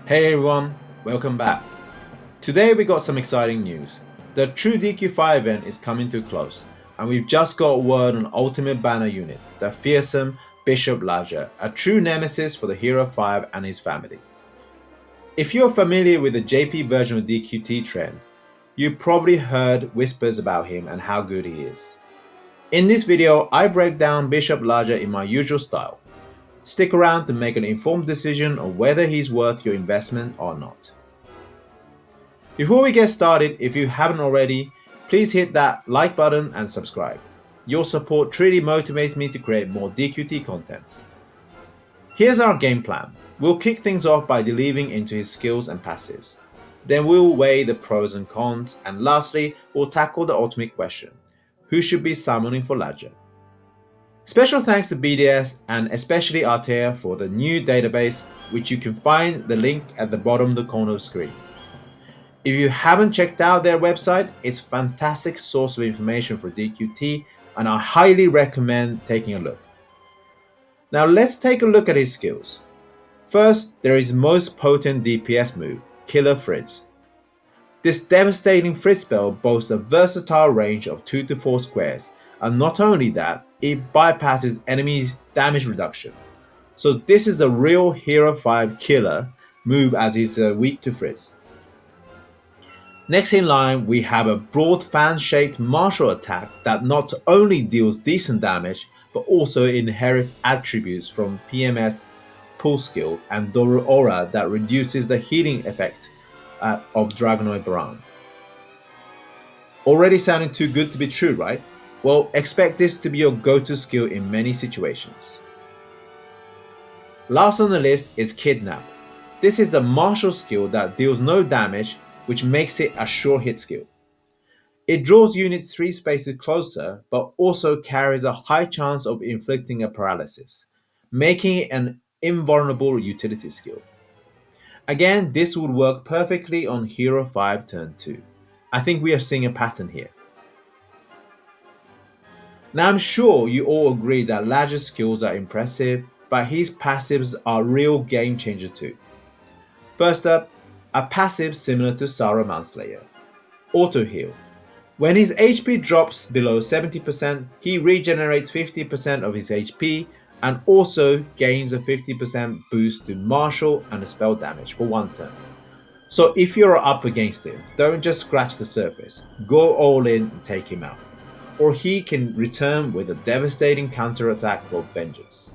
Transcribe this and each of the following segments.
Hey everyone, welcome back. Today we got some exciting news. The True DQ5 event is coming to a close, and we've just got word on Ultimate Banner Unit, the fearsome Bishop Ladja, a true nemesis for the Hero 5 and his family. If you're familiar with the JP version of DQT trend, you probably heard whispers about him and how good he is. In this video, I break down Bishop Ladja in my usual style. Stick around to make an informed decision on whether he's worth your investment or not. Before we get started, if you haven't already, please hit that like button and subscribe. Your support truly motivates me to create more DQT content. Here's our game plan. We'll kick things off by delving into his skills and passives. Then we'll weigh the pros and cons, and lastly, we'll tackle the ultimate question: who should be summoning for Ladja? Special thanks to BDS and especially Ortega for the new database, which you can find the link at the bottom of the corner of the screen. If you haven't checked out their website, it's a fantastic source of information for DQT, and I highly recommend taking a look. Now let's take a look at his skills. First, there is his most potent DPS move, Killer Frizz. This devastating Frizz spell boasts a versatile range of 2 to 4 squares, and not only that, it bypasses enemies' damage reduction. So this is a real Hero 5 killer move as he's weak to Frizz. Next in line, we have a broad fan-shaped martial attack that not only deals decent damage, but also inherits attributes from PMS, Pull Skill, and Doru Aura that reduces the healing effect of Dragonoid Baran. Already sounding too good to be true, right? Well, expect this to be your go-to skill in many situations. Last on the list is Kidnap. This is a martial skill that deals no damage, which makes it a sure hit skill. It draws units 3 spaces closer, but also carries a high chance of inflicting a paralysis, making it an invulnerable utility skill. Again, this would work perfectly on Hero 5 turn 2. I think we are seeing a pattern here. Now I'm sure you all agree that Ladja's skills are impressive, but his passives are real game changer too. First up, a passive similar to Sarah Manslayer. Auto Heal. When his HP drops below 70%, he regenerates 50% of his HP and also gains a 50% boost to martial and spell damage for 1 turn. So if you're up against him, don't just scratch the surface, go all in and take him out. Or he can return with a devastating counterattack for vengeance.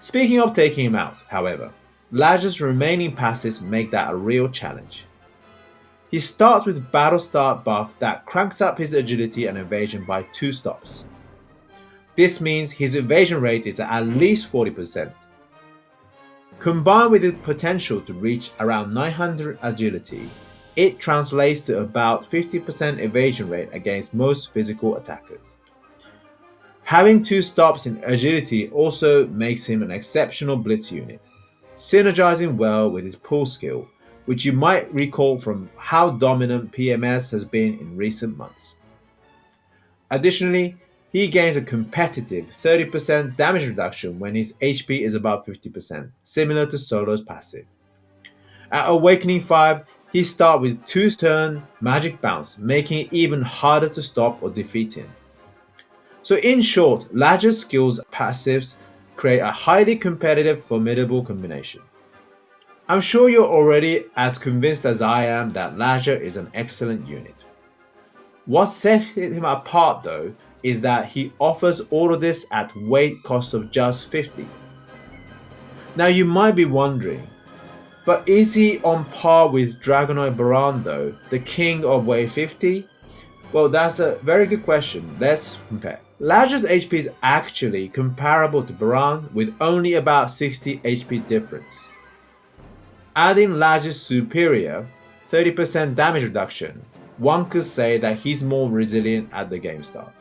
Speaking of taking him out, however, Ladja's remaining passives make that a real challenge. He starts with Battle Start buff that cranks up his agility and evasion by 2 stops. This means his evasion rate is at least 40%. Combined with his potential to reach around 900 agility, it translates to about 50% evasion rate against most physical attackers. Having 2 stops in agility also makes him an exceptional blitz unit, synergizing well with his pull skill, which you might recall from how dominant PMS has been in recent months. Additionally, he gains a competitive 30% damage reduction when his HP is above 50%, similar to Solo's passive. At Awakening 5, he starts with 2-turn Magic Bounce, making it even harder to stop or defeat him. So in short, Ladja's skills passives create a highly competitive, formidable combination. I'm sure you're already as convinced as I am that Ladja is an excellent unit. What sets him apart though is that he offers all of this at weight cost of just 50. Now you might be wondering, but is he on par with Dragonoid Baran though, the king of weight 50? Well, that's a very good question. Let's compare. Ladja's HP is actually comparable to Baran with only about 60 HP difference. Adding Ladja's superior 30% damage reduction, one could say that he's more resilient at the game start.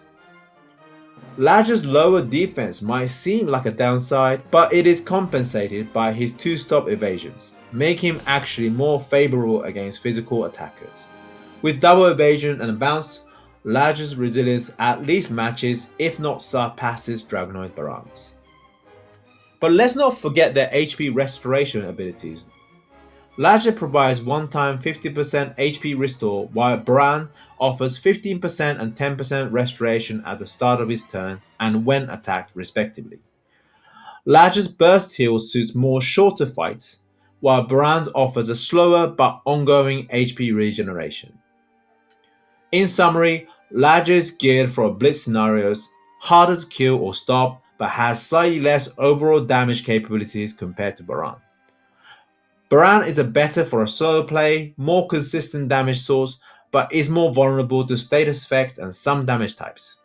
Ladja's lower defense might seem like a downside, but it is compensated by his 2-stop evasions, making him actually more favorable against physical attackers. With double evasion and bounce, Ladja's resilience at least matches, if not surpasses, Dragonoid Baran's. But let's not forget their HP restoration abilities. Ladja provides one-time 50% HP restore, while Baran offers 15% and 10% restoration at the start of his turn and when attacked respectively. Ladja's burst heal suits more shorter fights, while Baran's offers a slower but ongoing HP regeneration. In summary, Ladja is geared for blitz scenarios, harder to kill or stop, but has slightly less overall damage capabilities compared to Baran. Baran is a better for a solo play, more consistent damage source, but is more vulnerable to status effects and some damage types.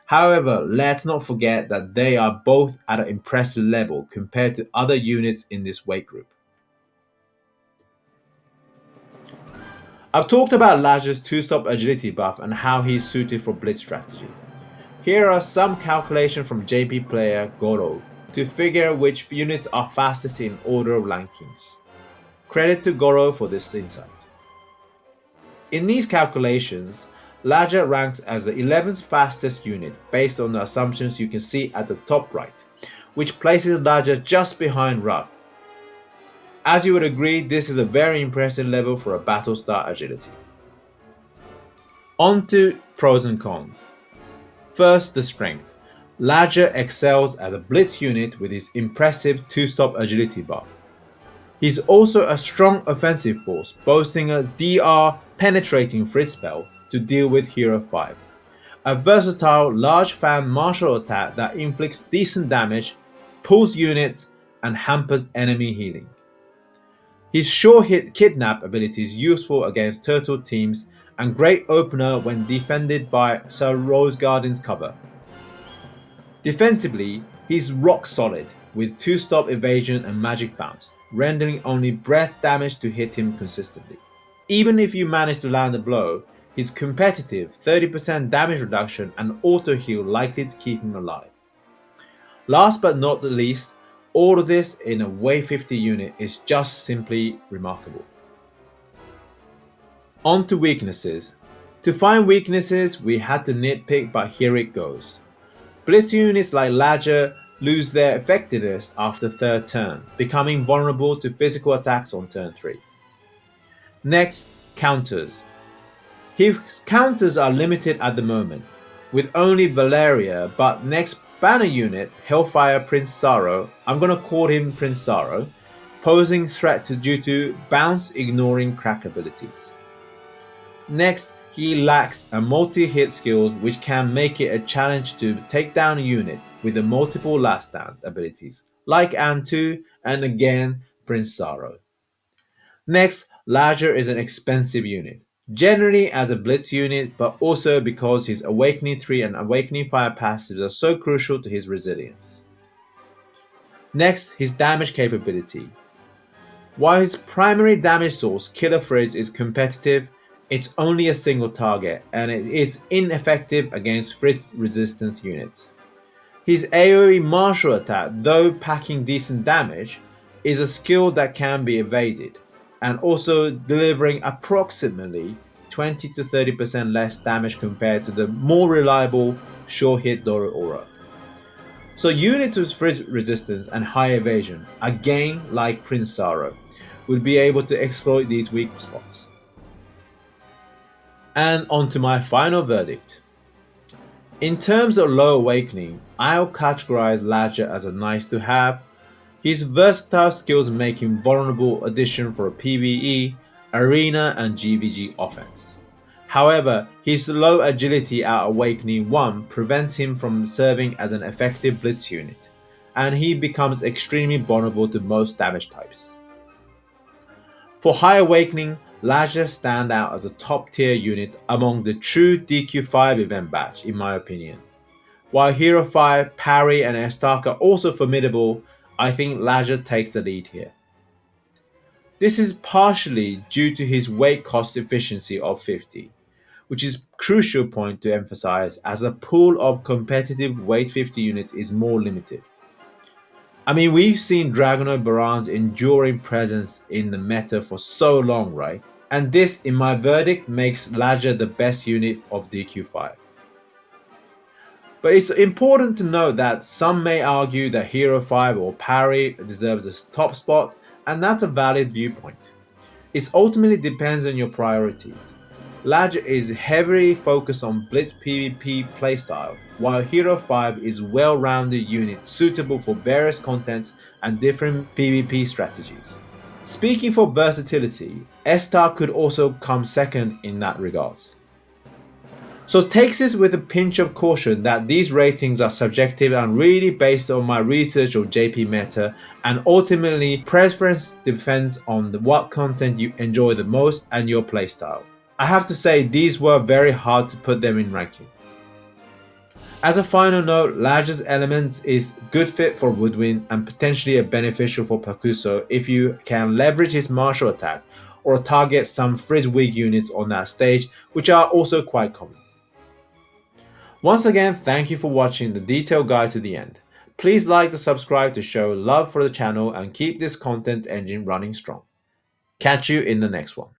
However, let's not forget that they are both at an impressive level compared to other units in this weight group. I've talked about Ladja's 2-stop agility buff and how he's suited for blitz strategy. Here are some calculations from JP player Gotha to figure which units are fastest in order of rankings. Credit to Gotha for this insight. In these calculations, Ladja ranks as the 11th fastest unit based on the assumptions you can see at the top right, which places Ladja just behind Ruff. As you would agree, this is a very impressive level for a Battlestar agility. On to pros and cons. First, the strength. Ladja excels as a blitz unit with his impressive 2-stop agility buff. He's also a strong offensive force, boasting a DR penetrating fritz spell to deal with Hero 5. A versatile large fan martial attack that inflicts decent damage, pulls units, and hampers enemy healing. His sure hit kidnap ability is useful against turtle teams and great opener when defended by Sir Rose Guardian's cover. Defensively, he's rock solid with 2-stop evasion and magic bounce, rendering only breath damage to hit him consistently. Even if you manage to land a blow, his competitive 30% damage reduction and auto heal likely to keep him alive. Last but not the least, all of this in a Wave 50 unit is just simply remarkable. On to weaknesses. To find weaknesses, we had to nitpick, but here it goes. Blitz units like Ladja lose their effectiveness after 3rd turn, becoming vulnerable to physical attacks on turn 3. Next, counters. His counters are limited at the moment, with only Valeria, but next banner unit, Hellfire Prince Saro, I'm gonna call him Prince Saro, posing threat due to bounce ignoring crack abilities. Next, he lacks a multi-hit skills which can make it a challenge to take down a unit with the multiple last stand abilities, like Antu and again Prince Saro. Next, Ladja is an expensive unit, generally as a blitz unit, but also because his Awakening 3 and Awakening 5 passives are so crucial to his resilience. Next, his damage capability. While his primary damage source, Killer Frizz, is competitive, it's only a single target and it is ineffective against Frizz resistance units. His AoE martial attack, though packing decent damage, is a skill that can be evaded, and also delivering approximately 20 to 30% less damage compared to the more reliable sure hit Doro Aura. So units with Frizz resistance and high evasion, again like Prince Saro, would be able to exploit these weak spots. And on to my final verdict. In terms of low awakening, I'll categorize Ladja as a nice to have. His versatile skills make him vulnerable addition for a PvE, arena and GVG offense. However, his low agility at Awakening 1 prevents him from serving as an effective blitz unit, and he becomes extremely vulnerable to most damage types. For high Awakening, Ladja stand out as a top tier unit among the true DQ5 event batch in my opinion. While Hero 5, Parry and Estark are also formidable, I think Ladja takes the lead here. This is partially due to his weight cost efficiency of 50, which is a crucial point to emphasize as the pool of competitive weight 50 units is more limited. I mean, we've seen Dragonoid Baran's enduring presence in the meta for so long, right? And this, in my verdict, makes Ladja the best unit of DQ5. But it's important to note that some may argue that Hero 5 or Parry deserves a top spot, and that's a valid viewpoint. It ultimately depends on your priorities. Ladja is heavily focused on Blitz PvP playstyle, while Hero 5 is well-rounded unit suitable for various contents and different PvP strategies. Speaking for versatility, S-Star could also come second in that regards. So take this with a pinch of caution that these ratings are subjective and really based on my research of JP Meta, and ultimately preference depends on what content you enjoy the most and your playstyle. I have to say these were very hard to put them in ranking. As a final note, Ladja's element is good fit for Woodwind and potentially a beneficial for Pakuso if you can leverage his martial attack or target some frizz wig units on that stage, which are also quite common. Once again, thank you for watching the detailed guide to the end. Please like and subscribe to show love for the channel and keep this content engine running strong. Catch you in the next one.